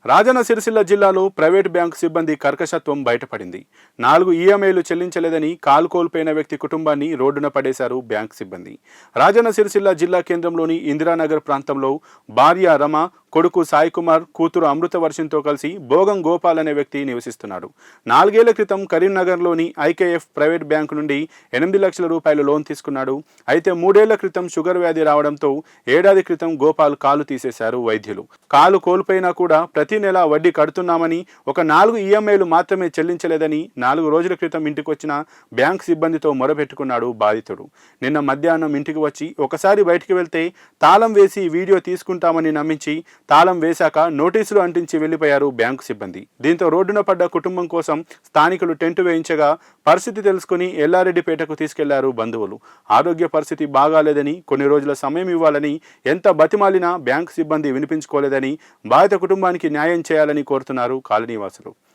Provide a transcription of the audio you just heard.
రాజన్న సిరిసిల్ల జిల్లాలో private bank సిబ్బంది కర్కశత్వం బయటపడింది. 4 ఈఎంఐలు చెల్లించలేదని కాలు కోల్పోయిన వ్యక్తి కుటుంబాన్ని రోడ్డున పడేశారు బ్యాంకు సిబ్బంది. రాజన్న సిరిసిల్ల జిల్లా కేంద్రంలోని ఇందిరానగర్ ప్రాంతంలో భార్య రమ, కొడుకు సాయి కుమార్, కూతురు అమృతవర్షంతో కలిసి భోగం గోపాల్ అనే వ్యక్తి నివసిస్తున్నాడు. 4 ఏళ్ల క్రితం కరీంనగర్లోని ఐకేఎఫ్ ప్రైవేట్ బ్యాంకు నుండి 8 లక్షల రూపాయల లోన్ తీసుకున్నాడు. అయితే 3 ఏళ్ల క్రితం షుగర్ వ్యాధి రావడంతో ఏడాది క్రితం గోపాల్ కాలు తీసేశారు వైద్యులు. కాలు కోల్పోయినా కూడా ప్రతి నెల వడ్డీ కడుతున్నామని, ఒక 4 ఈఎంఐలు మాత్రమే చెల్లించలేదని 4 రోజుల క్రితం ఇంటికొచ్చిన బ్యాంక్ సిబ్బందితో మొరపెట్టుకున్నాడు బాధితుడు. నిన్న మధ్యాహ్నం ఇంటికి వచ్చి ఒకసారి బయటికి వెళ్తే తాళం వేసి వీడియో తీసుకుంటామని నమ్మించి తాళం వేశాక నోటీసులు అంటించి వెళ్లిపోయారు బ్యాంకు సిబ్బంది. దీంతో రోడ్డున పడ్డ కుటుంబం కోసం స్థానికులు టెంటు వేయించగా పరిస్థితి తెలుసుకుని ఎల్లారెడ్డిపేటకు తీసుకెళ్లారు బంధువులు. ఆరోగ్య పరిస్థితి బాగాలేదని, కొన్ని రోజుల సమయం ఇవ్వాలని ఎంత బతిమాలినా బ్యాంకు సిబ్బంది వినిపించుకోలేదని బాధిత కుటుంబానికి న్యాయం చేయాలని కోరుతున్నారు కాలనీవాసులు.